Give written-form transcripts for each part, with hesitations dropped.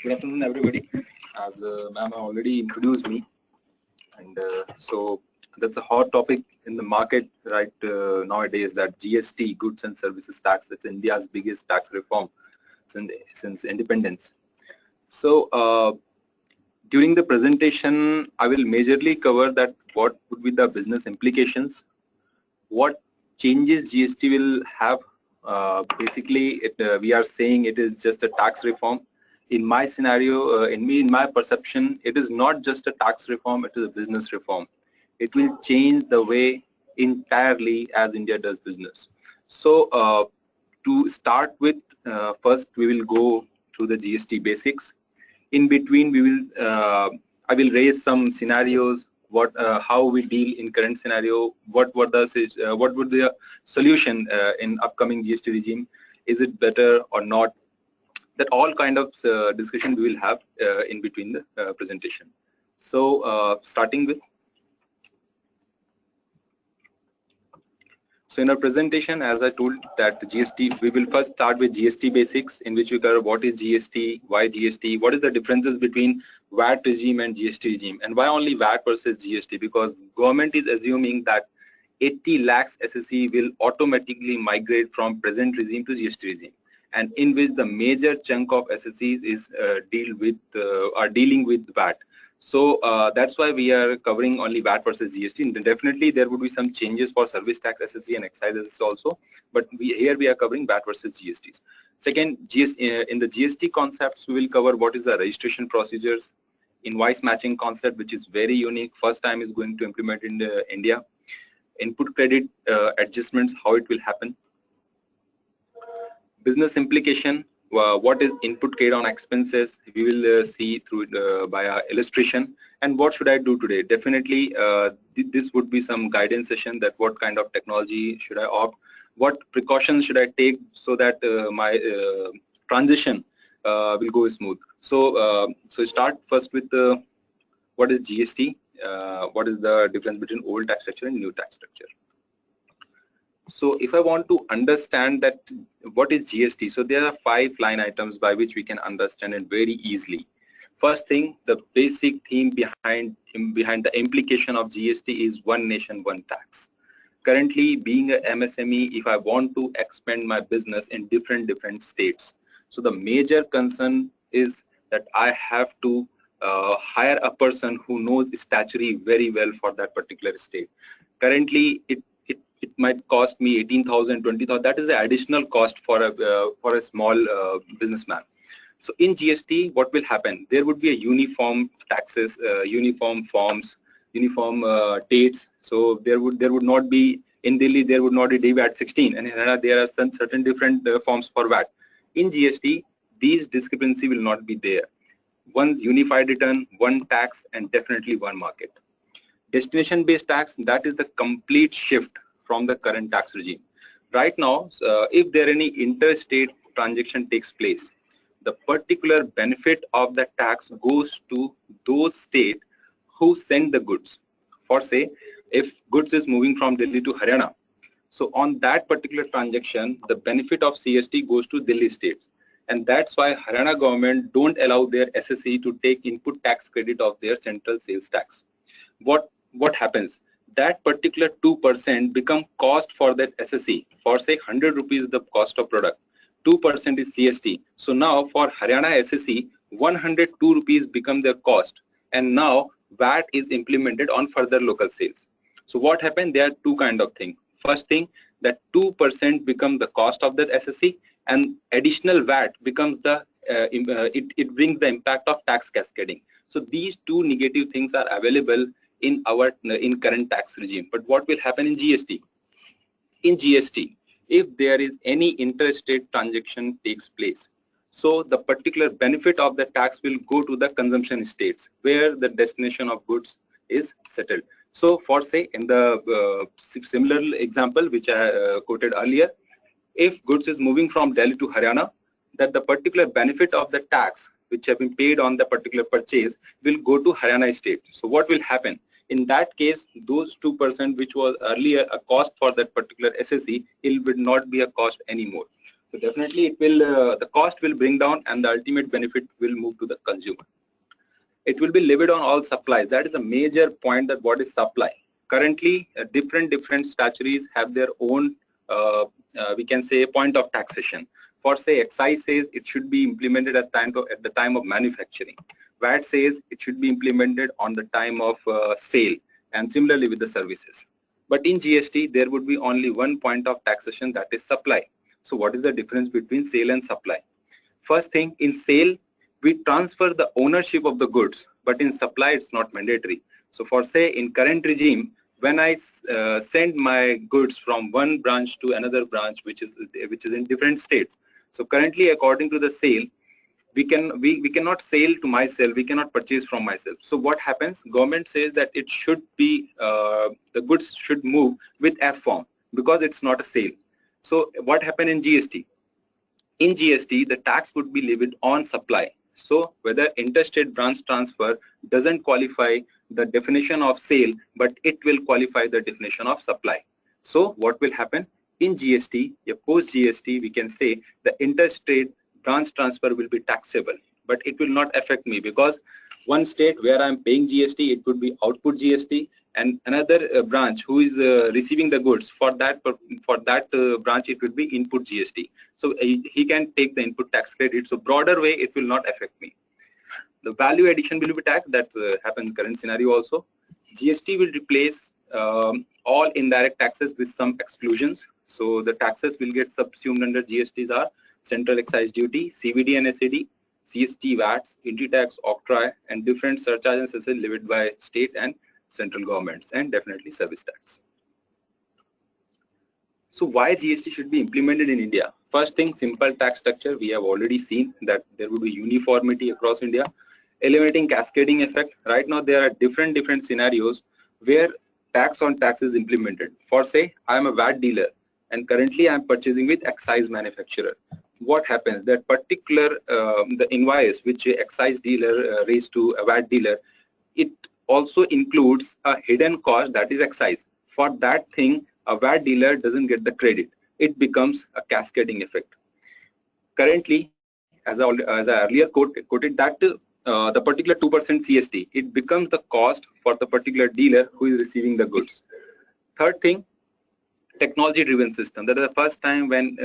Good afternoon, everybody. As ma'am already introduced me, and so that's a hot topic in the market right nowadays. That GST, Goods and Services Tax, it's India's biggest tax reform since independence. So during the presentation, I will majorly cover that what would be the business implications, what changes GST will have. Basically, we are saying it is just a tax reform. In my scenario, in my perception, it is not just a tax reform, it is a business reform. It will change the way entirely as India does business. So to start with, first we will go through the GST basics. In between, we will I will raise some scenarios, how we deal in current scenario, what would be the solution in upcoming GST regime, is it better or not? That all kind of discussion we will have in between the presentation. So starting with, so in our presentation, as I told that the GST, we will first start with GST basics, in which we cover what is GST, why GST, what is the differences between VAT regime and GST regime, and why only VAT versus GST, because government is assuming that 80 lakhs SSE will automatically migrate from present regime to GST regime, and in which the major chunk of SSEs is dealing with VAT. So that's why we are covering only VAT versus GST. And definitely there would be some changes for service tax SSE and excise SSE also, but here we are covering VAT versus GSTs. Second, in the GST concepts, we will cover what is the registration procedures, invoice matching concept, which is very unique. First time is going to implement in India. Input credit adjustments, how it will happen. Business implication, what is input credit on expenses, we will see through by our illustration. And what should I do today? Definitely this would be some guidance session, that what kind of technology should I opt, what precautions should I take so that my transition will go smooth. So start first with what is GST, what is the difference between old tax structure and new tax structure. So if I want to understand that what is GST, so there are 5 line items by which we can understand it very easily. First thing, the basic theme behind the implication of GST is one nation, one tax. Currently, being a MSME, if I want to expand my business in different states, so the major concern is that I have to hire a person who knows statutory very well for that particular state. Currently, it might cost me 18,000, 20,000. That is the additional cost for a small businessman. So in GST, what will happen? There would be a uniform taxes, uniform forms, uniform dates. So there would not be, in Delhi there would not be VAT 16, and in Haryana there are some certain different forms for VAT. In GST, these discrepancy will not be there. One unified return, one tax, and definitely one market. Destination-based tax, that is the complete shift from the current tax regime. Right now, if there any interstate transaction takes place, the particular benefit of the tax goes to those states who send the goods. For say, if goods is moving from Delhi to Haryana, so on that particular transaction, the benefit of CST goes to Delhi states. And that's why Haryana government don't allow their SSE to take input tax credit of their central sales tax. What happens? That particular 2% become cost for that SSE. For say 100 rupees the cost of product, 2% is CST. So now for Haryana SSE, 102 rupees become their cost, and now VAT is implemented on further local sales. So what happened? There are two kind of things. First thing, that 2% become the cost of that SSE, and additional VAT becomes the it brings the impact of tax cascading. So these two negative things are available in current tax regime. But what will happen in GST? In GST, if there is any interstate transaction takes place, so the particular benefit of the tax will go to the consumption states where the destination of goods is settled. So for say in the similar example which I quoted earlier, if goods is moving from Delhi to Haryana, that the particular benefit of the tax which have been paid on the particular purchase will go to Haryana state. So what will happen? In that case, those 2% which was earlier a cost for that particular SSE, it will not be a cost anymore. So definitely it will, the cost will bring down and the ultimate benefit will move to the consumer. It will be levied on all supplies. That is a major point, that what is supply. Currently, different statutories have their own, we can say, point of taxation. For say, excise says it should be implemented at the time of manufacturing. VAT says it should be implemented on the time of sale, and similarly with the services. But in GST, there would be only one point of taxation, that is supply. So what is the difference between sale and supply? First thing, in sale, we transfer the ownership of the goods, but in supply, it's not mandatory. So for say, in current regime, when I send my goods from one branch to another branch, which is in different states. So currently, according to the sale, we cannot sell to myself, we cannot purchase from myself. So what happens? Government says that it should be, the goods should move with F form, because it's not a sale. So what happened in GST? In GST, the tax would be levied on supply. So whether interstate branch transfer doesn't qualify the definition of sale, but it will qualify the definition of supply. So what will happen? In GST, post GST, we can say the interstate branch transfer will be taxable, but it will not affect me, because one state where I'm paying GST, it could be output GST, and another branch who is receiving the goods, for that branch it would be input GST. So he can take the input tax credit. So broader way, it will not affect me. The value addition will be taxed. That happens current scenario also. GST will replace all indirect taxes with some exclusions. So the taxes will get subsumed under GSTs are central excise duty, CVD and SAD, CST, VATs, entry tax, octroi, and different surcharges and cesses levied by state and central governments, and definitely service tax. So why GST should be implemented in India? First thing, simple tax structure. We have already seen that there would be uniformity across India. Eliminating cascading effect. Right now there are different scenarios where tax on tax is implemented. For say, I am a VAT dealer and currently I am purchasing with excise manufacturer. What happens? That particular the invoice which a excise dealer raised to a VAT dealer, it also includes a hidden cost, that is excise. For that thing, a VAT dealer doesn't get the credit. It becomes a cascading effect. Currently, as I earlier quoted that the particular 2% CST, it becomes the cost for the particular dealer who is receiving the goods. Third thing, technology-driven system. That is the first time when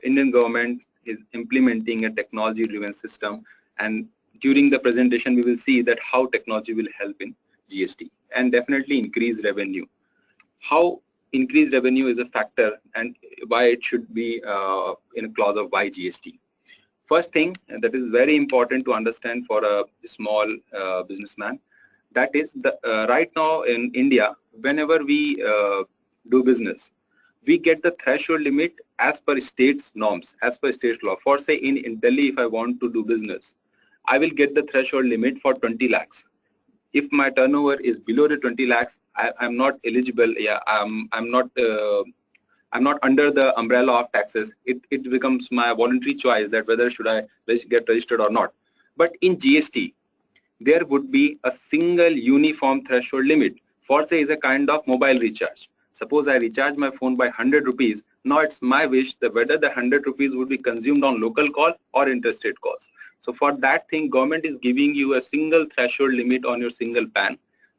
Indian government is implementing a technology-driven system, and during the presentation we will see that how technology will help in GST and definitely increase revenue. How increased revenue is a factor and why it should be in a clause of why GST. First thing that is very important to understand for a small businessman, that is the right now in India, whenever we do business, we get the threshold limit as per state's norms, as per state law. For say in Delhi, if I want to do business, I will get the threshold limit for 20 lakhs. If my turnover is below the 20 lakhs, I'm not eligible. Yeah, I'm not under the umbrella of taxes. It becomes my voluntary choice that whether should I get registered or not. But in GST, there would be a single uniform threshold limit. For say is a kind of mobile recharge. Suppose I recharge my phone by 100 rupees. Now it's my wish that whether the 100 rupees would be consumed on local call or interstate calls. So for that thing, government is giving you a single threshold limit on your single PAN.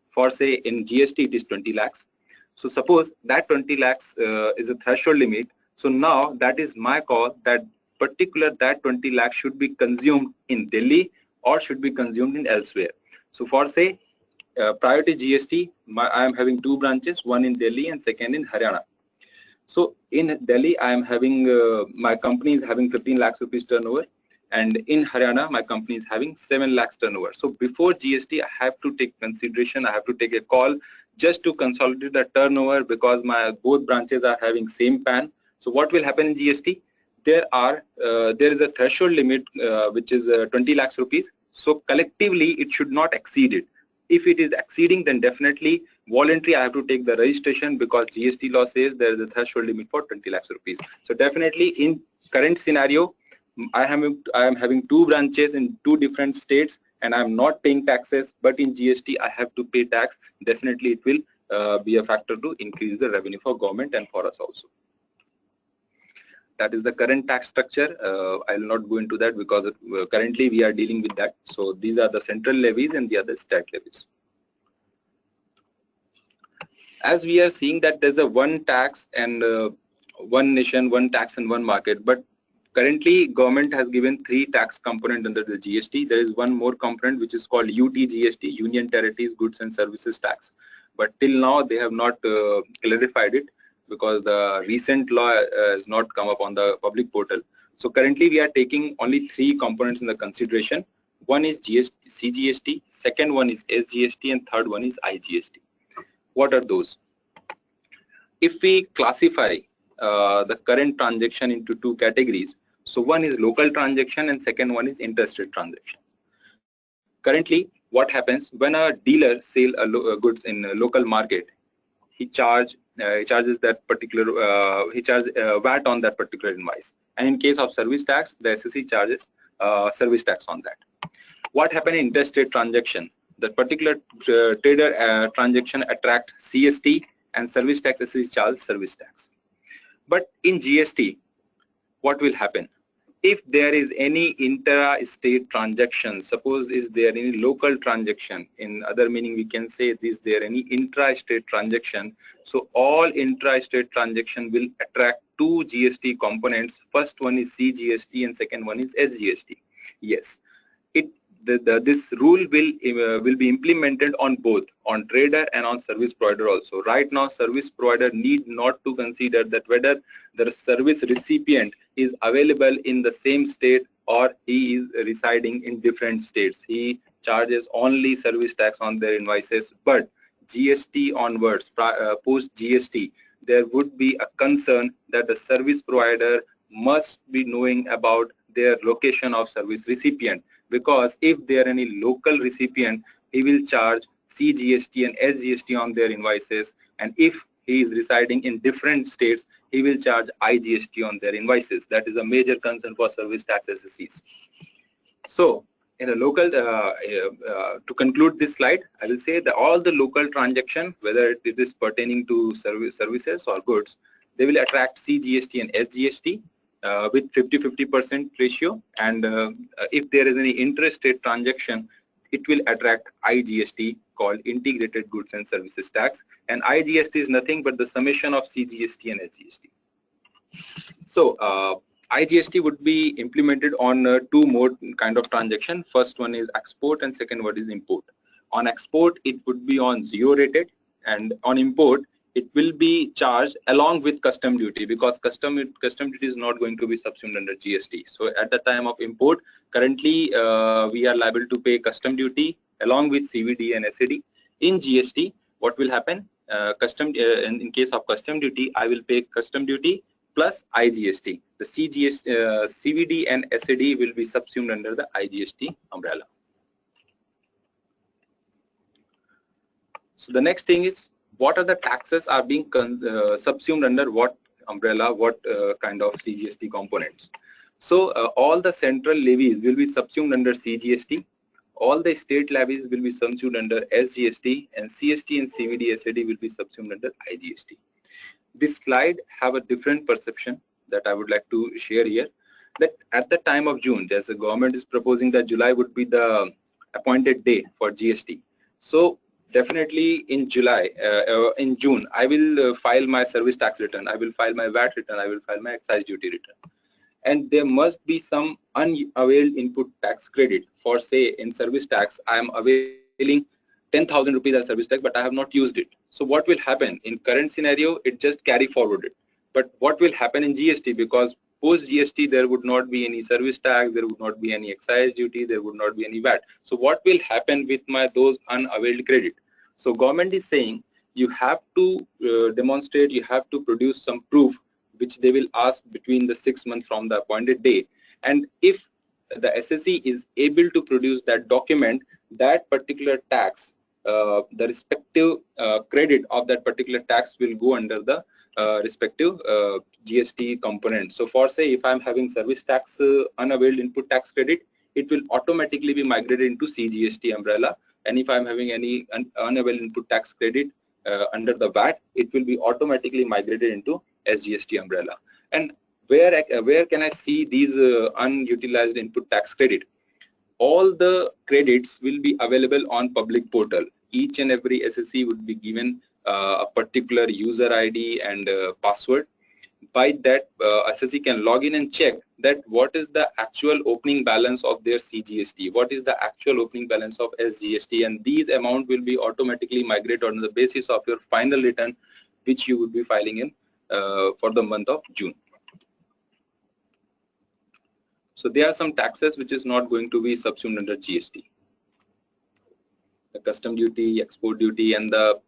For say in GST, it is 20 lakhs. So suppose that 20 lakhs is a threshold limit. So now that is my call that that 20 lakhs should be consumed in Delhi or should be consumed in elsewhere. So for say prior to GST, I am having two branches, one in Delhi and second in Haryana. So in Delhi, I am having, my company is having 15 lakhs rupees turnover, and in Haryana, my company is having 7 lakhs turnover. So before GST, I have to take consideration, I have to take a call just to consolidate the turnover because my both branches are having same PAN. So what will happen in GST? There is a threshold limit which is 20 lakhs rupees. So collectively, it should not exceed it. If it is exceeding, then definitely voluntary I have to take the registration because GST law says there is a threshold limit for 20 lakhs rupees. So definitely in current scenario, I am having two branches in two different states and I am not paying taxes, but in GST I have to pay tax. Definitely it will be a factor to increase the revenue for government and for us also. That is the current tax structure. I will not go into that because currently we are dealing with that. So these are the central levies and the other state levies. As we are seeing that there's a one tax and one nation, one tax and one market, but currently government has given 3 tax component under the GST. There is one more component which is called UTGST, Union Territories Goods and Services Tax. But till now they have not clarified it because the recent law has not come up on the public portal. So currently we are taking only 3 components in the consideration. One is CGST, second one is SGST, and third one is IGST. What are those? If we classify the current transaction into 2 categories, so one is local transaction and second one is interstate transaction. Currently, what happens when a dealer sell goods in a local market, he charges that particular VAT on that particular invoice, and in case of service tax, the SSC charges service tax on that. What happens in interstate transaction? That particular trader transaction attract CST and service tax SSC charge service tax. But in GST, what will happen? If there is any intra-state transaction, suppose is there any local transaction, in other meaning we can say is there any intra-state transaction, so all intra-state transaction will attract 2 GST components. First one is CGST and second one is SGST. Yes, this rule will be implemented on both, on trader and on service provider also. Right now, service provider need not to consider that whether the service recipient is available in the same state or he is residing in different states. He charges only service tax on their invoices. But GST onwards, post GST, there would be a concern that the service provider must be knowing about their location of service recipient, because if there are any local recipient, he will charge CGST and SGST on their invoices, and if he is residing in different states, he will charge IGST on their invoices. That is a major concern for service tax SSCs. So in a local, to conclude this slide, I will say that all the local transaction, whether it is pertaining to services or goods, they will attract CGST and SGST with 50-50% ratio, and if there is any interstate transaction, it will attract IGST, called Integrated Goods and Services Tax, and IGST is nothing but the summation of CGST and SGST. So IGST would be implemented on 2 more kind of transaction. First one is export and second one is import. On export, it would be on 0 rated, and on import, it will be charged along with custom duty, because custom duty is not going to be subsumed under GST. So at the time of import, currently we are liable to pay custom duty along with CVD and SAD. In GST, what will happen? In case of custom duty, I will pay custom duty plus IGST. The CVD and SAD will be subsumed under the IGST umbrella. So the next thing is, what are the taxes are being subsumed under what umbrella, what kind of CGST components. So all the central levies will be subsumed under CGST, all the state levies will be subsumed under SGST, and CST and CVD SAD will be subsumed under IGST. This slide have a different perception that I would like to share here, that at the time of June, there's a government is proposing that July would be the appointed day for GST. So definitely in June, I will file my service tax return, I will file my VAT return, I will file my excise duty return. And there must be some unavailed input tax credit. For say in service tax, I am availing 10,000 rupees as service tax, but I have not used it. So what will happen? In current scenario, it just carry forwarded. But what will happen in GST? Because post GST, there would not be any service tax, there would not be any excise duty, there would not be any VAT. So what will happen with those unavailed credit? So government is saying you have to demonstrate, you have to produce some proof which they will ask between the 6 months from the appointed day. And if the SSC is able to produce that document, that particular tax, the respective credit of that particular tax will go under the respective GST component. So for say if I'm having service tax unavailed input tax credit, it will automatically be migrated into CGST umbrella. And if I'm having any unavailed input tax credit under the VAT, it will be automatically migrated into SGST umbrella. And where can I see these unutilized input tax credit? All the credits will be available on public portal. Each and every SSE would be given a particular user ID and password. By that, SSE can log in and check that what is the actual opening balance of their CGST, what is the actual opening balance of SGST, and these amount will be automatically migrated on the basis of your final return, which you would be filing in for the month of June. So there are some taxes which is not going to be subsumed under GST. The custom duty, export duty, and the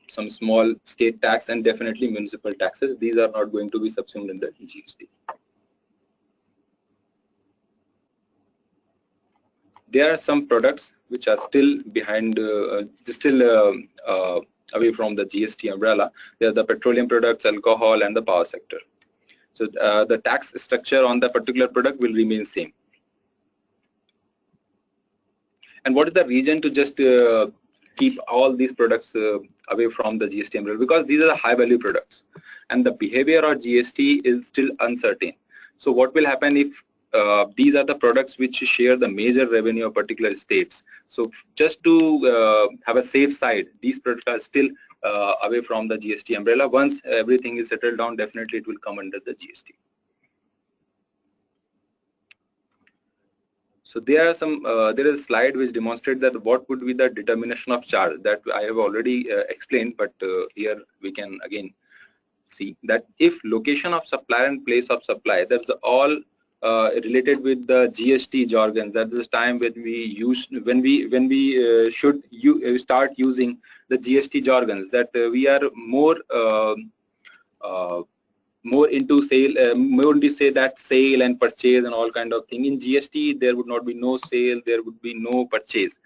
some small state tax and definitely municipal taxes. These are not going to be subsumed under GST. There are some products which are still behind, away from the GST umbrella. They are the petroleum products, alcohol, and the power sector. So the tax structure on the particular product will remain same. And what is the reason to just keep all these products away from the GST umbrella? Because these are the high value products and the behavior of GST is still uncertain. So what will happen if these are the products which share the major revenue of particular states? So just to have a safe side, these products are still away from the GST umbrella. Once everything is settled down, definitely it will come under the GST. So there are some, there is a slide which demonstrates that what would be the determination of charge, that I have already explained, but here we can again see that if location of supplier and place of supply, that's all related with the GST jargon. That is the time when we should start using the GST jargons, that we are more into sale, more into say that sale and purchase and all kind of thing. In GST, there would not be no sale, there would be no purchase.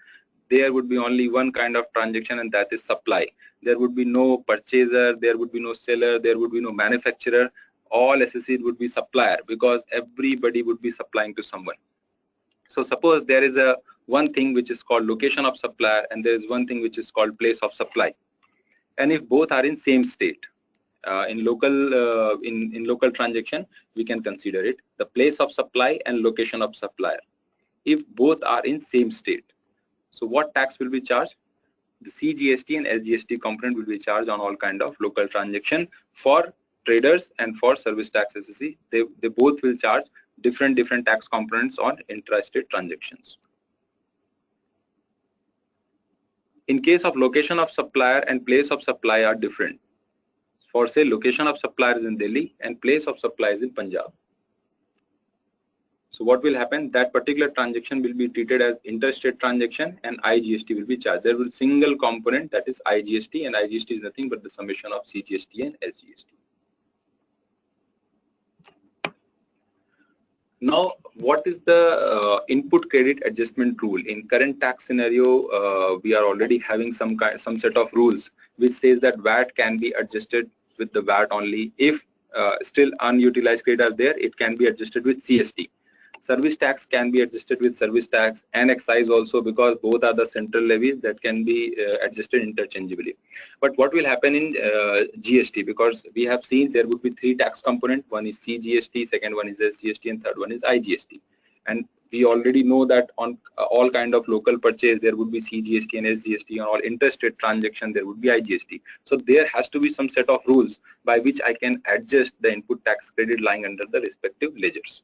There would be only one kind of transaction, and that is supply. There would be no purchaser, there would be no seller, there would be no manufacturer. All SSE would be supplier, because everybody would be supplying to someone. So suppose there is a one thing which is called location of supplier, and there is one thing which is called place of supply. And if both are in same state, in local transaction, we can consider it the place of supply and location of supplier. If both are in same state, so what tax will be charged? The CGST and SGST component will be charged on all kind of local transaction. For traders and for service tax SSE, they both will charge different tax components on intrastate transactions. In case of location of supplier and place of supply are different. For say location of supplier is in Delhi and place of supply is in Punjab. So what will happen? That particular transaction will be treated as interstate transaction and IGST will be charged. There will be a single component, that is IGST, and IGST is nothing but the summation of CGST and SGST. Now, what is the input credit adjustment rule? In current tax scenario, we are already having some set of rules which says that VAT can be adjusted with the VAT only. If still unutilized credit are there, it can be adjusted with CST. Service tax can be adjusted with service tax, and excise also, because both are the central levies that can be adjusted interchangeably. But what will happen in GST? Because we have seen there would be three tax components. One is CGST, second one is SGST, and third one is IGST. And we already know that on all kind of local purchase, there would be CGST and SGST. On all interstate transaction, there would be IGST. So there has to be some set of rules by which I can adjust the input tax credit lying under the respective ledgers.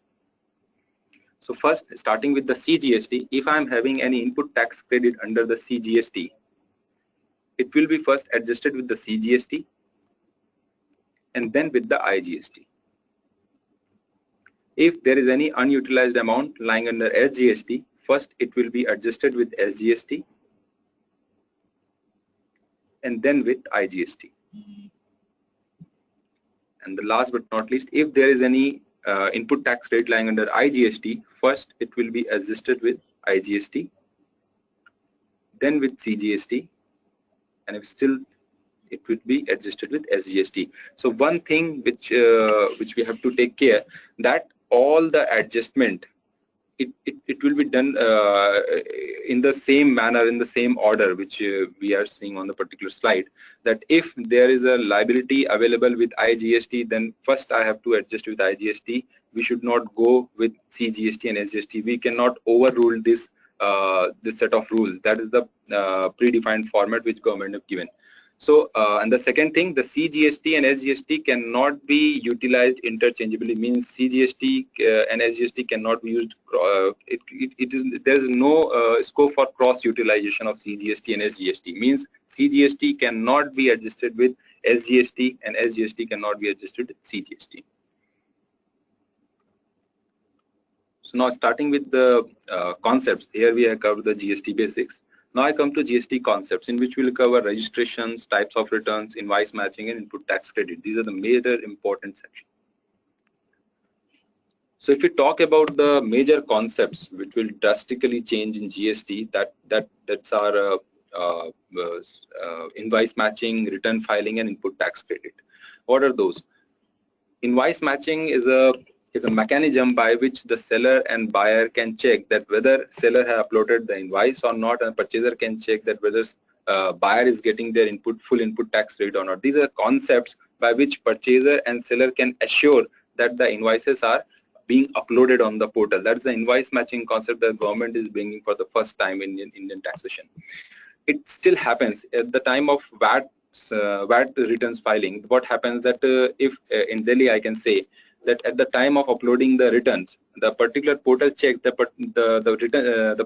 So first, starting with the CGST, if I am having any input tax credit under the CGST, it will be first adjusted with the CGST and then with the IGST. If there is any unutilized amount lying under SGST, first it will be adjusted with SGST and then with IGST. And the last but not least, if there is any input tax rate lying under IGST, first it will be adjusted with IGST, then with CGST, and if still, it would be adjusted with SGST. So one thing which we have to take care, that all the adjustment, it will be done in the same manner, in the same order which we are seeing on the particular slide, that if there is a liability available with IGST, then first I have to adjust with IGST. We should not go with CGST and SGST. We cannot overrule this this set of rules. That is the predefined format which government have given. So, and the second thing, the CGST and SGST cannot be utilized interchangeably. Means CGST and SGST cannot be used. There is no scope for cross utilization of CGST and SGST. Means CGST cannot be adjusted with SGST and SGST cannot be adjusted with CGST. So now starting with the concepts, here we have covered the GST basics. Now I come to GST concepts, in which we will cover registrations, types of returns, invoice matching, and input tax credit. These are the major important sections. So if we talk about the major concepts which will drastically change in GST, that's our invoice matching, return filing, and input tax credit. What are those? Invoice matching is a mechanism by which the seller and buyer can check that whether seller has uploaded the invoice or not, and purchaser can check that whether buyer is getting their full input tax rate or not. These are concepts by which purchaser and seller can assure that the invoices are being uploaded on the portal. That's the invoice matching concept that government is bringing for the first time in Indian taxation. It still happens at the time of VAT returns filing. What happens that if in Delhi, I can say that at the time of uploading the returns, the particular portal checks the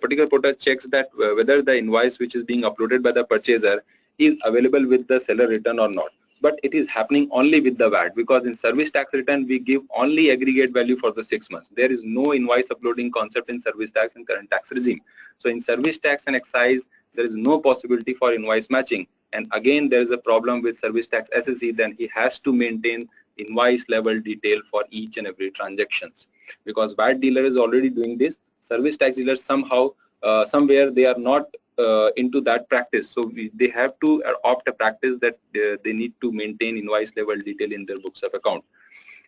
particular portal checks that whether the invoice which is being uploaded by the purchaser is available with the seller return or not. But it is happening only with the VAT, because in service tax return we give only aggregate value for the 6 months. There is no invoice uploading concept in service tax and current tax regime. So in service tax and excise, there is no possibility for invoice matching. And again, there is a problem with service tax assessee. Then he has to maintain invoice level detail for each and every transactions, because VAT dealer is already doing this. Service tax dealers somehow somewhere they are not into that practice, so they have to opt a practice that they need to maintain invoice level detail in their books of account.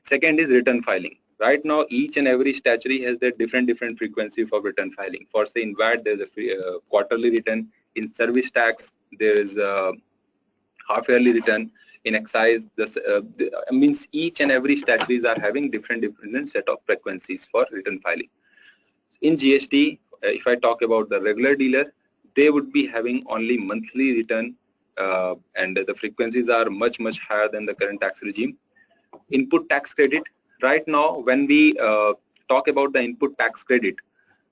Second is return filing. Right now each and every statutory has their different frequency for return filing. For say in VAT there is a quarterly return, in service tax there is a half yearly return, in excise means each and every statutories are having different set of frequencies for return filing. In GST, if I talk about the regular dealer, they would be having only monthly return, and the frequencies are much higher than the current tax regime. Input tax credit, right now when we talk about the input tax credit,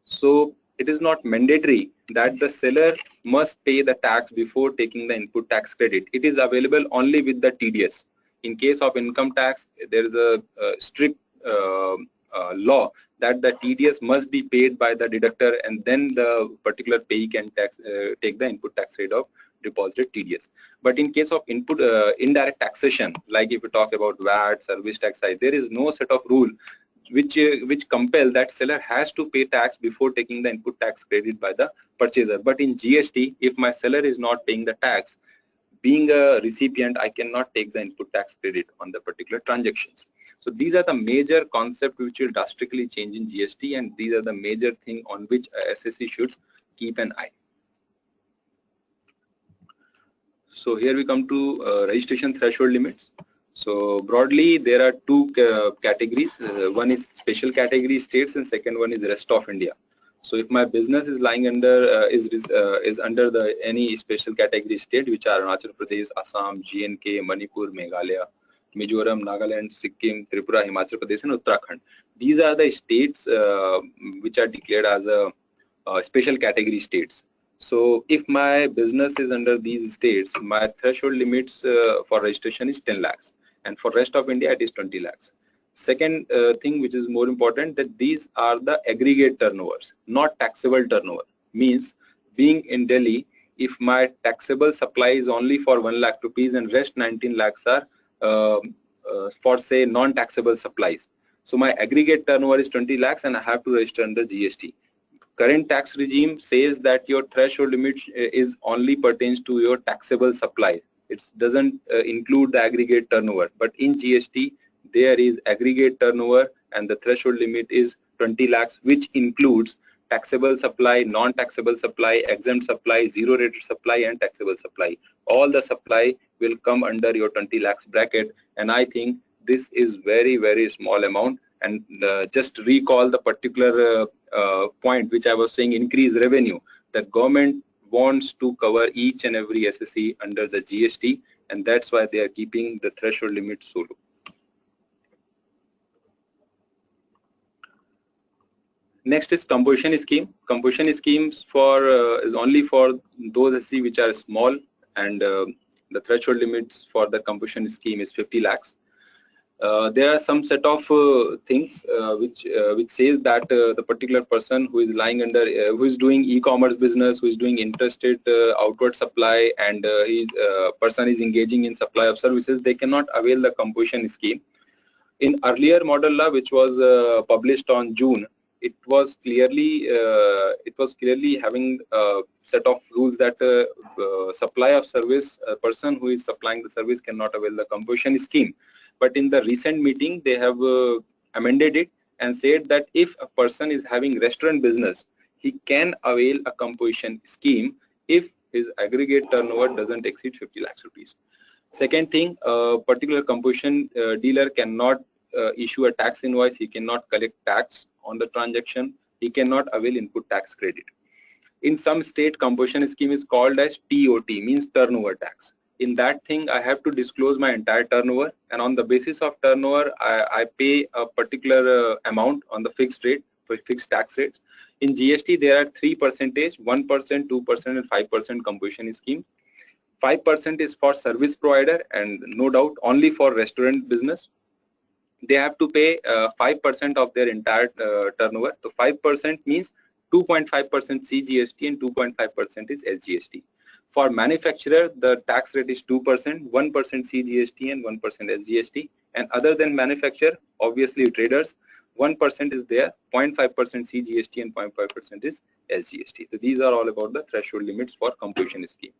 so it is not mandatory that the seller must pay the tax before taking the input tax credit. It is available only with the TDS. In case of income tax, there is a strict law that the TDS must be paid by the deductor, and then the particular payee can take the input tax rate of deposited TDS. But in case of indirect taxation, like if we talk about VAT, service tax side, there is no set of rule which compel that seller has to pay tax before taking the input tax credit by the purchaser. But in GST, if my seller is not paying the tax, being a recipient, I cannot take the input tax credit on the particular transactions. So these are the major concepts which will drastically change in GST, and these are the major thing on which SSE should keep an eye. So here we come to registration threshold limits. So broadly, there are two categories. One is special category states, and second one is rest of India. So if my business is lying under is under the any special category state, which are Arunachal Pradesh, Assam, J&K, Manipur, Meghalaya, Mizoram, Nagaland, Sikkim, Tripura, Himachal Pradesh, and Uttarakhand. These are the states which are declared as a special category states. So if my business is under these states, my threshold limits for registration is 10 lakhs. And for rest of India, it is 20 lakhs. Second thing which is more important, that these are the aggregate turnovers, not taxable turnover. Means being in Delhi, if my taxable supply is only for 1 lakh rupees and rest 19 lakhs are for say non-taxable supplies. So my aggregate turnover is 20 lakhs and I have to register under GST. Current tax regime says that your threshold limit is only pertains to your taxable supplies. It doesn't include the aggregate turnover. But in GST, there is aggregate turnover and the threshold limit is 20 lakhs, which includes taxable supply, non-taxable supply, exempt supply, zero rated supply, and taxable supply. All the supply will come under your 20 lakhs bracket, and I think this is very, very small amount. And just recall the particular point which I was saying, increase revenue. The government wants to cover each and every SSE under the GST, and that's why they are keeping the threshold limit so low. Next is composition scheme. Composition schemes for is only for those SSE which are small, and the threshold limits for the composition scheme is 50 lakhs. There are some set of things which says that the particular person who is lying under, who is doing e-commerce business, who is doing interstate outward supply, and person is engaging in supply of services, they cannot avail the composition scheme. In earlier model law, which was published on June, it was clearly having a set of rules that supply of service, a person who is supplying the service cannot avail the composition scheme. But in the recent meeting, they have amended it and said that if a person is having restaurant business, he can avail a composition scheme if his aggregate turnover doesn't exceed 50 lakhs rupees. Second thing, a particular composition dealer cannot issue a tax invoice. He cannot collect tax on the transaction. He cannot avail input tax credit. In some state, composition scheme is called as TOT, means turnover tax. In that thing, I have to disclose my entire turnover, and on the basis of turnover, I pay a particular amount on the fixed rate, for fixed tax rates. In GST, there are 3%, 1%, 2%, and 5% composition scheme. 5% is for service provider, and no doubt only for restaurant business. They have to pay 5% of their entire turnover. So 5% means 2.5% CGST and 2.5% is SGST. For manufacturer, the tax rate is 2%, 1% CGST and 1% SGST. And other than manufacturer, obviously traders, 1% is there, 0.5% CGST and 0.5% is SGST. So these are all about the threshold limits for composition scheme.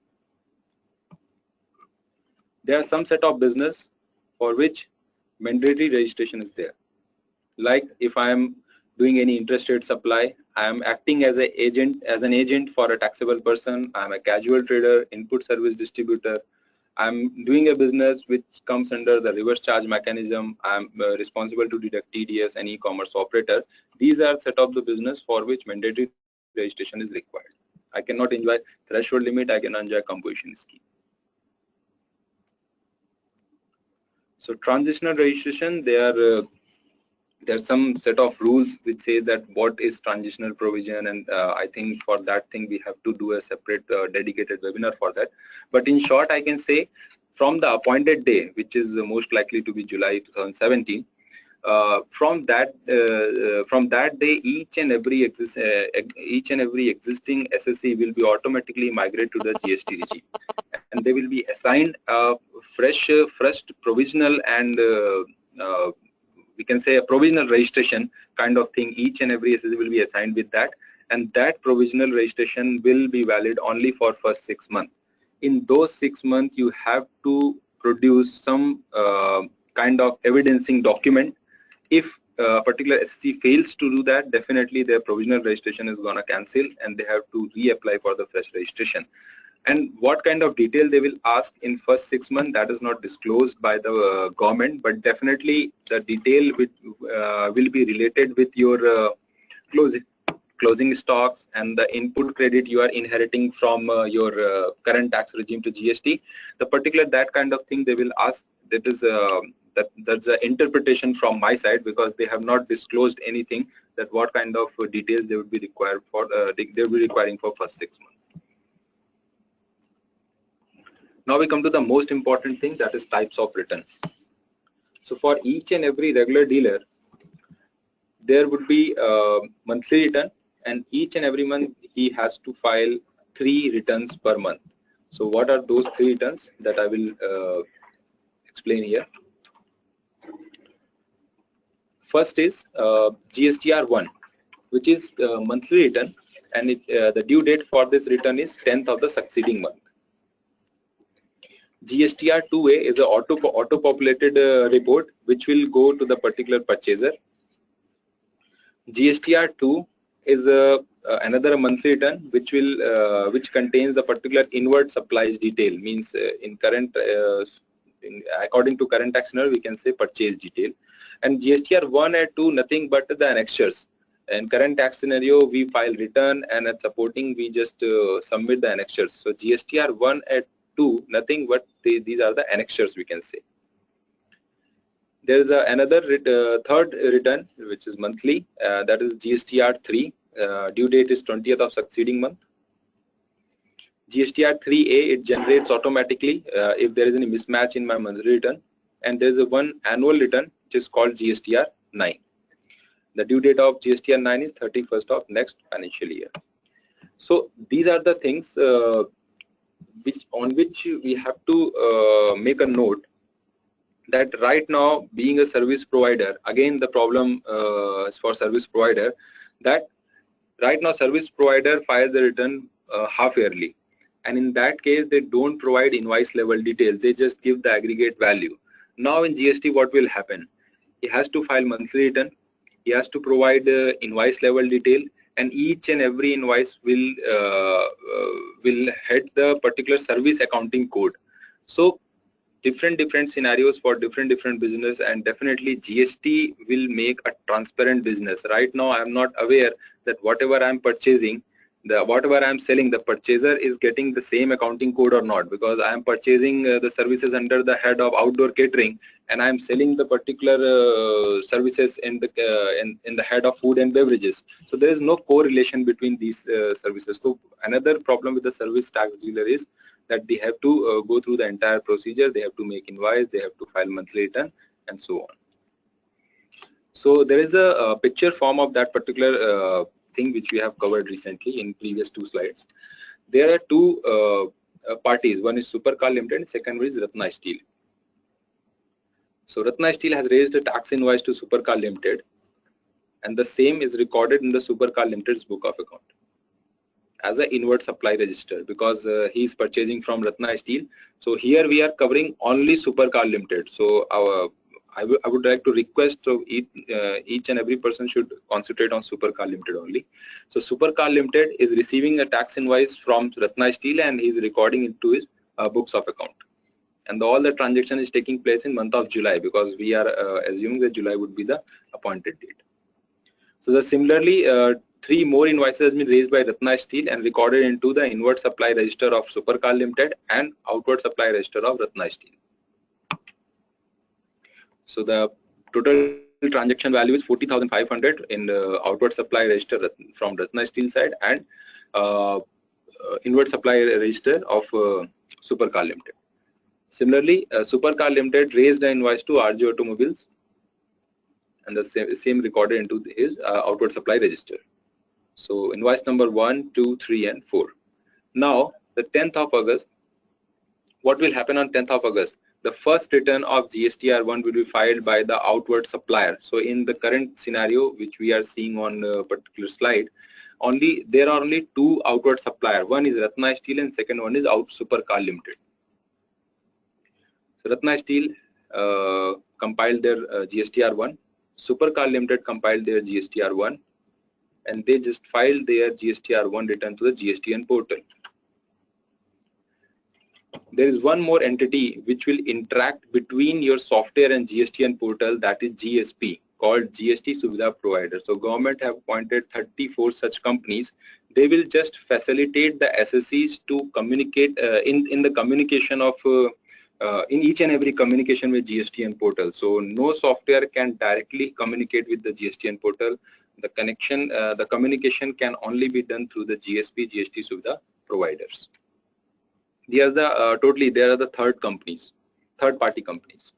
There are some set of business for which mandatory registration is there. Like if I am doing any interstate supply, I am acting as an agent for a taxable person. I am a casual trader, input service distributor. I am doing a business which comes under the reverse charge mechanism. I am responsible to deduct TDS and e-commerce operator. These are set of the business for which mandatory registration is required. I cannot enjoy threshold limit. I can enjoy composition scheme. So transitional registration, there's some set of rules which say that what is transitional provision, and I think for that thing we have to do a separate dedicated webinar for that. But in short, I can say from the appointed day, which is most likely to be July 2017, from that day, each and every existing SSE will be automatically migrated to the GST regime, and they will be assigned a fresh provisional and we can say a provisional registration kind of thing. Each and every SSE will be assigned with that, and that provisional registration will be valid only for first 6 months. In those 6 months, you have to produce some kind of evidencing document. If a particular SSE fails to do that, definitely their provisional registration is going to cancel and they have to reapply for the fresh registration. And what kind of detail they will ask in first 6 months, that is not disclosed by the government, but definitely the detail will be related with your closing stocks and the input credit you are inheriting from your current tax regime to GST. The particular that kind of thing they will ask. That is that's an interpretation from my side, because they have not disclosed anything that what kind of details they would be required for they will be requiring for first 6 months. Now we come to the most important thing, that is types of return. So for each and every regular dealer, there would be a monthly return, and each and every month he has to file 3 returns per month. So what are those 3 returns that I will explain here? First is GSTR1, which is monthly return, and the due date for this return is 10th of the succeeding month. GSTR2A is an auto-populated report which will go to the particular purchaser. GSTR2 is another monthly return which contains the particular inward supplies detail. Means in current according to current tax scenario, we can say purchase detail. And GSTR 1 and 2 nothing but the annexures. In current tax scenario, we file return, and at supporting we just submit the annexures. So GSTR 1 and 2 nothing but these are the annexures, we can say. There is another third return which is monthly, that is GSTR 3. Due date is 20th of succeeding month. GSTR 3A, it generates automatically if there is any mismatch in my monthly return, and there is a one annual return which is called GSTR 9. The due date of GSTR 9 is 31st of next financial year. So these are the things on which we have to make a note, that right now, being a service provider, again the problem is for service provider, that right now service provider files the return half yearly, and in that case they don't provide invoice level detail, they just give the aggregate value. Now in GST what will happen? He has to file monthly return, he has to provide invoice level detail, and each and every invoice will head the particular service accounting code. So different scenarios for different business, and definitely GST will make a transparent business. Right now I am not aware that whatever I am purchasing, whatever I am selling, the purchaser is getting the same accounting code or not, because I am purchasing the services under the head of outdoor catering, and I am selling the particular services in the head of food and beverages. So there is no correlation between these services. So another problem with the service tax dealer is that they have to go through the entire procedure, they have to make invoice, they have to file monthly return, and so on. So there is a picture form of that particular thing which we have covered recently in previous two slides. There are two parties, one is Supercar Limited, second one is Ratna Steel. So Ratna Steel has raised a tax invoice to Supercar Limited, and the same is recorded in the Supercar Limited's book of account as an inward supply register, because he is purchasing from Ratna Steel. So here we are covering only Supercar Limited. So I would like to request, so each and every person should concentrate on Supercar Limited only. So Supercar Limited is receiving a tax invoice from Ratna Steel, and he is recording it to his books of account. And all the transaction is taking place in month of July, because we are assuming that July would be the appointed date. So similarly, 3 more invoices have been raised by Ratna Steel and recorded into the inward supply register of Supercar Limited and outward supply register of Ratna Steel. So the total transaction value is 40,500 in the outward supply register from Ratna Steel side, and inward supply register of Supercar Limited. Similarly, Supercar Limited raised the invoice to RJ Automobiles, and the same recorded into his outward supply register. So invoice number 1, 2, 3, and 4. Now the 10th of August, what will happen on 10th of August? The first return of GSTR 1 will be filed by the outward supplier. So in the current scenario which we are seeing on a particular slide, there are only 2 outward supplier. One is Ratna Steel and second one is Supercar Limited. So Ratna Steel compiled their GSTR 1, Supercar Limited compiled their GSTR 1, and they just filed their GSTR 1 return to the GSTN portal. There is one more entity which will interact between your software and GSTN portal, that is GSP, called GST Suvidha Provider. So government have appointed 34 such companies. They will just facilitate the SSEs to communicate in the communication of in each and every communication with GSTN portal. So no software can directly communicate with the GSTN portal. The communication can only be done through the GSP, GST Suvidha providers. There are the third party companies.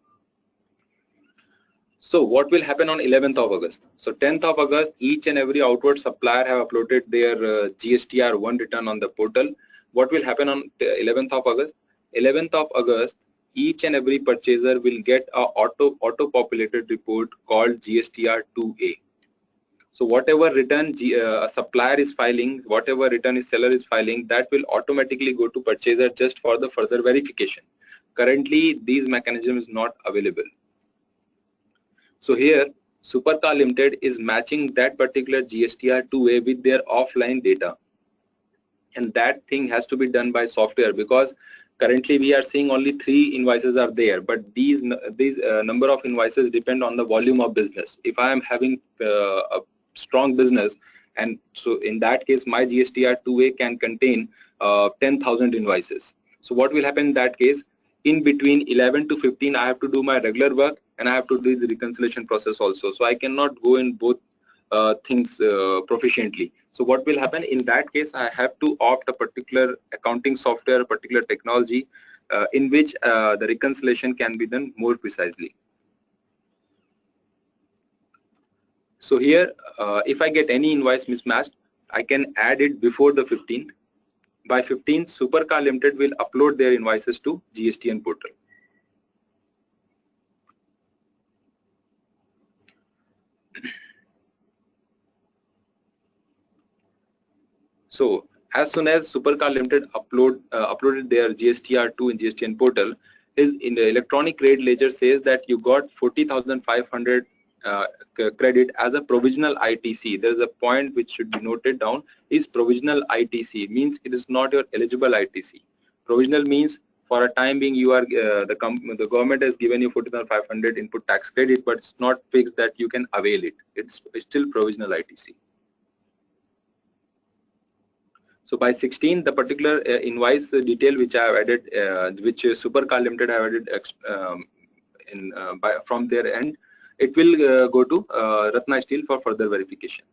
So what will happen on 11th of August? So 10th of August, each and every outward supplier have uploaded their GSTR 1 return on the portal. What will happen on 11th of August? 11th of August, each and every purchaser will get a auto-populated report called GSTR 2A. So whatever return a supplier is filing, whatever return a seller is filing, that will automatically go to purchaser just for the further verification. Currently, these mechanism is not available. So here, Supercar Limited is matching that particular GSTR 2A with their offline data, and that thing has to be done by software, because currently we are seeing only 3 invoices are there, but these number of invoices depend on the volume of business. If I am having a strong business, and so in that case my GSTR 2A can contain 10,000 invoices. So what will happen in that case? In between 11 to 15 I have to do my regular work, and I have to do the reconciliation process also. So I cannot go in both things proficiently. So what will happen in that case? I have to opt a particular accounting software, a particular technology in which the reconciliation can be done more precisely. So here, if I get any invoice mismatched, I can add it before the 15th. By 15th, Supercar Limited will upload their invoices to GSTN portal. So as soon as Supercar Limited uploaded their GSTR2 in GSTN portal, in the electronic trade ledger says that you got 40,500 credit as a provisional ITC. There is a point which should be noted down, is provisional ITC, means it is not your eligible ITC. Provisional means for a time being you are the government has given you 40,500 input tax credit, but it's not fixed that you can avail it. It's still provisional ITC. So by 16, the particular invoice detail which I have added, which Supercar Limited have added from their end, it will go to Ratna Steel for further verification.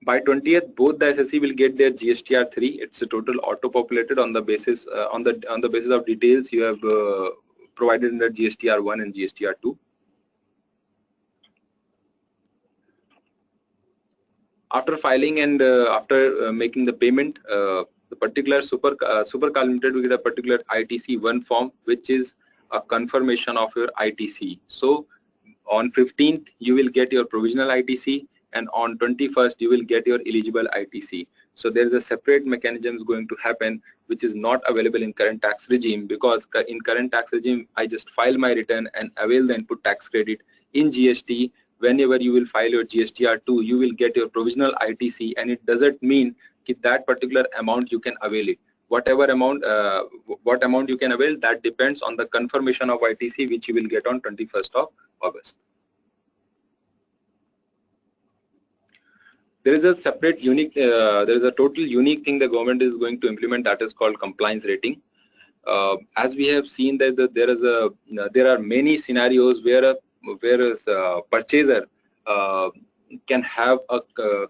By 20th, both the SSE will get their GSTR 3. It's a total auto-populated on the basis on the basis of details you have provided in the GSTR 1 and GSTR 2. After filing and after making the payment, the particular Supercar Limited will get a particular ITC1 form, which is a confirmation of your ITC. So on 15th, you will get your provisional ITC, and on 21st, you will get your eligible ITC. So there is a separate mechanism going to happen, which is not available in current tax regime, because in current tax regime, I just file my return and avail the input tax credit. In GST, whenever you will file your GSTR2, you will get your provisional ITC, and it doesn't mean that particular amount you can avail it. Whatever amount, what amount you can avail, that depends on the confirmation of ITC, which you will get on 21st of August. There is a separate unique, there is a total unique thing the government is going to implement, that is called compliance rating. As we have seen that there are many scenarios where a purchaser can have a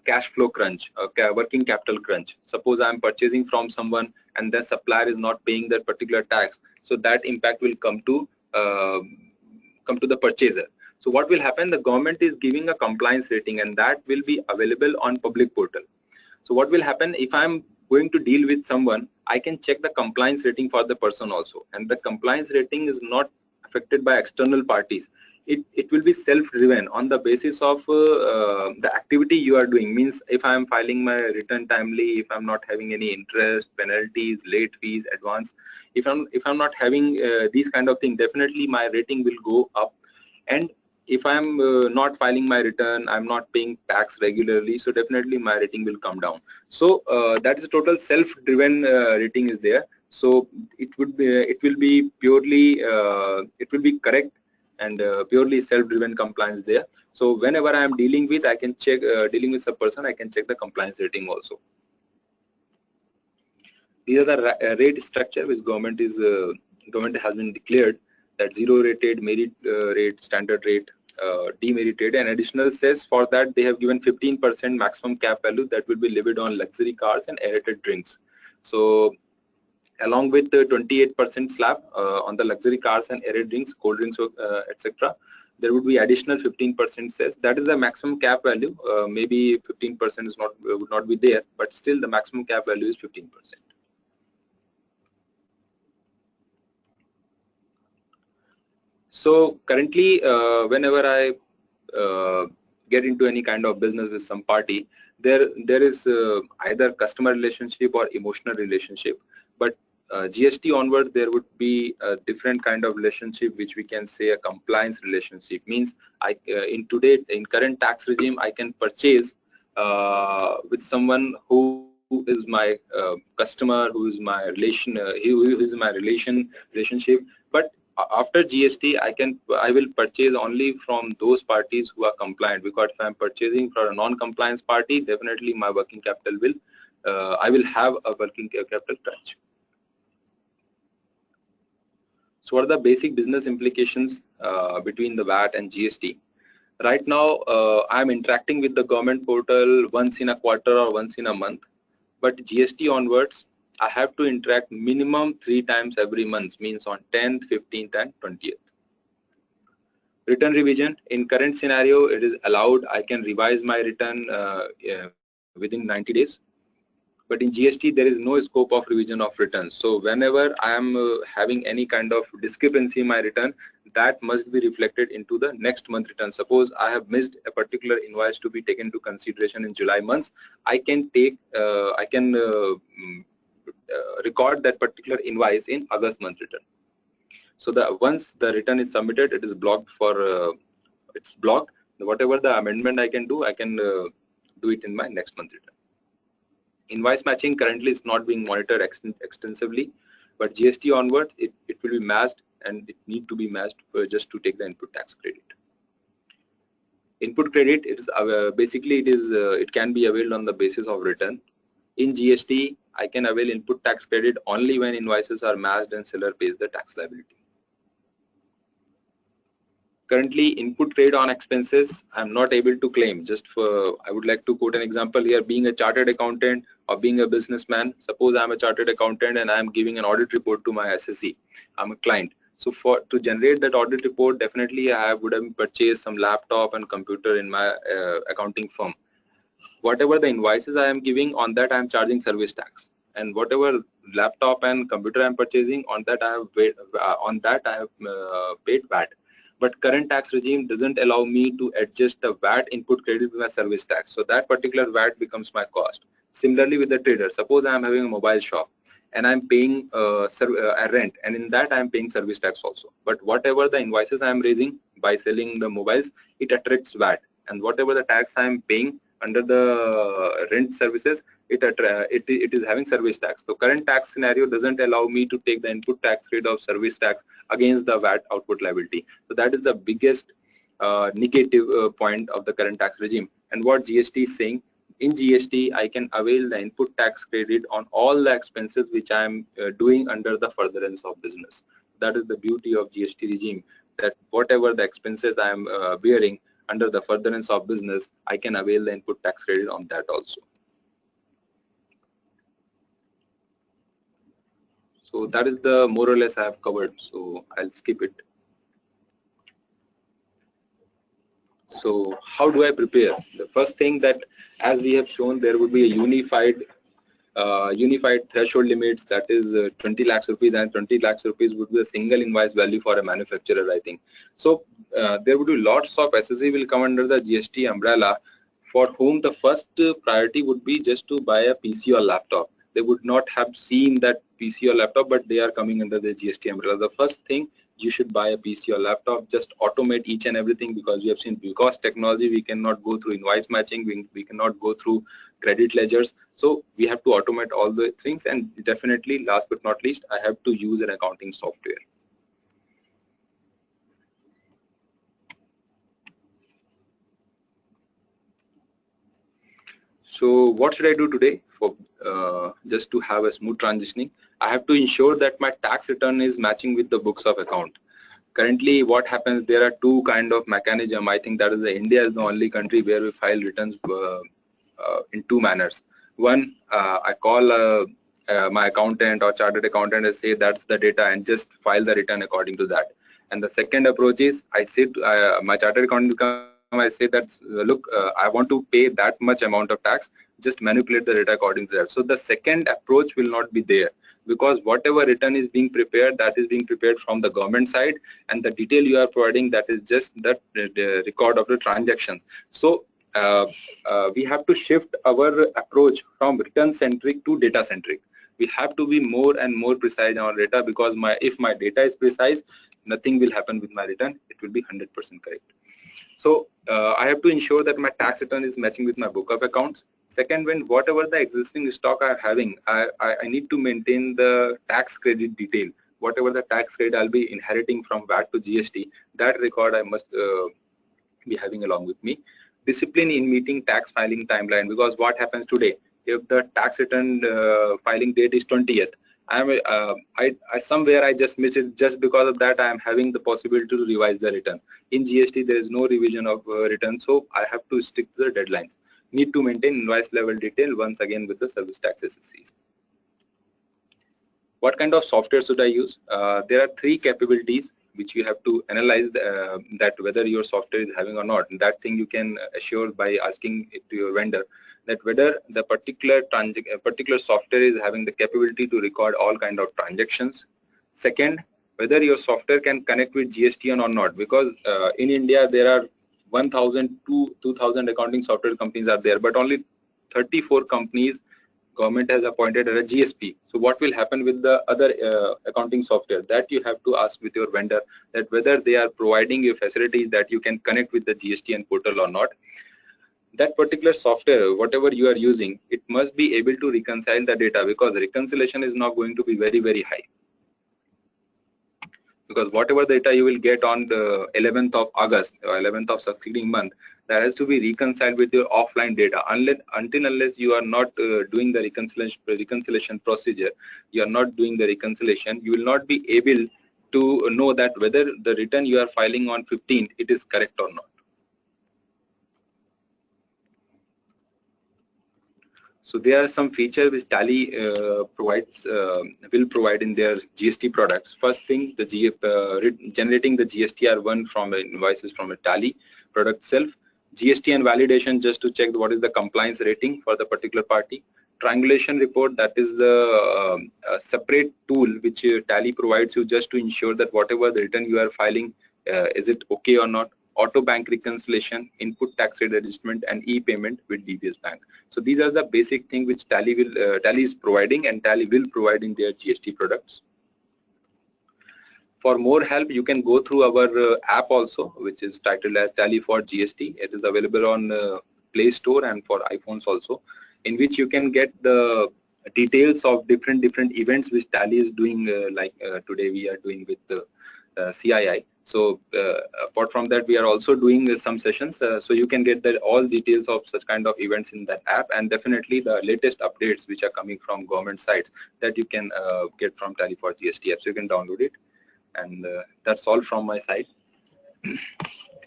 cash flow crunch, a working capital crunch. Suppose I am purchasing from someone and the supplier is not paying that particular tax, so that impact will come to the purchaser. So what will happen? The government is giving a compliance rating, and that will be available on public portal. So what will happen if I'm going to deal with someone, I can check the compliance rating for the person also, and the compliance rating is not affected by external parties. It will be self-driven on the basis of the activity you are doing. Means if I am filing my return timely, if I'm not having any interest, penalties, late fees, advance, if I'm not having these kind of things, definitely my rating will go up. And if I'm not filing my return, I'm not paying tax regularly, so definitely my rating will come down. So that is a total self-driven rating is there. So it will be purely correct and purely self-driven compliance there. So whenever I am dealing with, I can check dealing with a person, I can check the compliance rating also. These are the rate structure which government has been declared, that zero rated, merit rate, standard rate, demerited, and additional cess. For that they have given 15% maximum cap value that will be levied on luxury cars and aerated drinks. So along with the 28% slab on the luxury cars and aerated drinks, cold drinks, etc., there would be additional 15% cess. That is the maximum cap value. Maybe 15% is would not be there, but still the maximum cap value is 15%. So currently, whenever I get into any kind of business with some party, there is either customer relationship or emotional relationship. But GST onward, there would be a different kind of relationship, which we can say a compliance relationship. Means in current tax regime, I can purchase with someone who is my customer, who is my relation, who is my relationship. But after GST, I will purchase only from those parties who are compliant. Because if I am purchasing for a non-compliance party, definitely my working capital will I will have a working capital crunch. So what are the basic business implications between the VAT and GST? Right now, I'm interacting with the government portal once in a quarter or once in a month. But GST onwards, I have to interact minimum 3 times every month, means on 10th, 15th and 20th. Return revision, in current scenario, it is allowed. I can revise my return within 90 days. But in GST, there is no scope of revision of returns. So whenever I am having any kind of discrepancy in my return, that must be reflected into the next month return. Suppose I have missed a particular invoice to be taken into consideration in July month, I can record that particular invoice in August month return. So once the return is submitted, it is blocked for it's blocked. Whatever the amendment I can do, I can do it in my next month return. Invoice matching currently is not being monitored extensively, but GST onward, it will be matched, and it need to be matched just to take the input tax credit. Input credit, it is basically it can be availed on the basis of return. In GST, I can avail input tax credit only when invoices are matched and seller pays the tax liability. Currently, input credit on expenses, I'm not able to claim. I would like to quote an example here. Being a chartered accountant or being a businessman, suppose I'm a chartered accountant and I'm giving an audit report to my SSE. I'm a client. So to generate that audit report, definitely I would have purchased some laptop and computer in my accounting firm. Whatever the invoices I am giving, on that I am charging service tax. And whatever laptop and computer I am purchasing, on that I have paid VAT. But current tax regime doesn't allow me to adjust the VAT input credit with my service tax. So that particular VAT becomes my cost. Similarly with the trader, suppose I am having a mobile shop and I'm paying a rent, and in that I'm paying service tax also. But whatever the invoices I'm raising by selling the mobiles, it attracts VAT. And whatever the tax I'm paying under the rent services, it is having service tax. So current tax scenario doesn't allow me to take the input tax rate of service tax against the VAT output liability. So that is the biggest negative point of the current tax regime. And what GST is saying, in GST, I can avail the input tax credit on all the expenses which I am doing under the furtherance of business. That is the beauty of GST regime, that whatever the expenses I am bearing under the furtherance of business, I can avail the input tax credit on that also. So that is the more or less I have covered, so I'll skip it. So how do I prepare? The first thing, that as we have shown, there would be a unified threshold limits, that is 20 lakhs rupees, and 20 lakhs rupees would be a single invoice value for a manufacturer, I think. So there would be lots of SSE will come under the GST umbrella, for whom the first priority would be just to buy a PC or laptop. They would not have seen that PC or laptop, but they are coming under the GST umbrella. The first thing, you should buy a PC or laptop, just automate each and everything, because we have seen, because technology, we cannot go through invoice matching, we cannot go through credit ledgers. So we have to automate all the things, and definitely last but not least, I have to use an accounting software. So what should I do today for just to have a smooth transitioning? I have to ensure that my tax return is matching with the books of account. Currently, what happens, there are two kind of mechanism. I think that is India is the only country where we file returns in two manners. One, I call my accountant or chartered accountant and say that's the data, and just file the return according to that. And the second approach is, I say to my chartered accountant, I say that look, I want to pay that much amount of tax, just manipulate the data according to that. So the second approach will not be there, because whatever return is being prepared, that is being prepared from the government side, and the detail you are providing, that is just the record of the transactions. So we have to shift our approach from return centric to data centric. We have to be more and more precise in our data, because if my data is precise, nothing will happen with my return. It will be 100% correct. So I have to ensure that my tax return is matching with my book of accounts. Second, when whatever the existing stock I'm having, I need to maintain the tax credit detail. Whatever the tax credit I'll be inheriting from VAT to GST, that record I must be having along with me. Discipline in meeting tax filing timeline, because what happens today, if the tax return filing date is 20th, I somewhere I just miss it. Just because of that, I am having the possibility to revise the return. In GST, there is no revision of return, so I have to stick to the deadlines. Need to maintain invoice level detail once again with the service tax SSCs. What kind of software should I use? There are 3 capabilities which you have to analyze that whether your software is having or not. And that thing you can assure by asking it to your vendor, that whether the particular software is having the capability to record all kind of transactions. Second, whether your software can connect with GST or not, because in India there are 1,000 to 2,000 accounting software companies are there, but only 34 companies government has appointed as a GSP. So what will happen with the other accounting software? That you have to ask with your vendor, that whether they are providing you facilities that you can connect with the GSTN portal or not. That particular software, whatever you are using, it must be able to reconcile the data, because reconciliation is not going to be very, very high. Because whatever data you will get on the 11th of August or 11th of succeeding month, that has to be reconciled with your offline data. Unless you are not doing the reconciliation procedure, you are not doing the reconciliation, you will not be able to know that whether the return you are filing on 15th, it is correct or not. So there are some features which Tally will provide in their GST products. First thing, the generating the GSTR1 from invoices from a Tally product itself. GST and validation, just to check what is the compliance rating for the particular party. Triangulation report, that is the separate tool which Tally provides you just to ensure that whatever the return you are filing, is it okay or not. Auto bank reconciliation, input tax rate adjustment, and e-payment with DBS Bank. So these are the basic things which Tally is providing, and Tally will provide in their GST products. For more help, you can go through our app also, which is titled as Tally for GST. It is available on Play Store and for iPhones also, in which you can get the details of different events which Tally is doing, like today we are doing with the CII. So apart from that, we are also doing some sessions, so you can get all details of such kind of events in that app, and definitely the latest updates which are coming from government sites that you can get from Tally for GST app. So you can download it, and that's all from my side.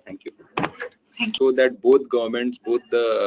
Thank you. So that both governments, both the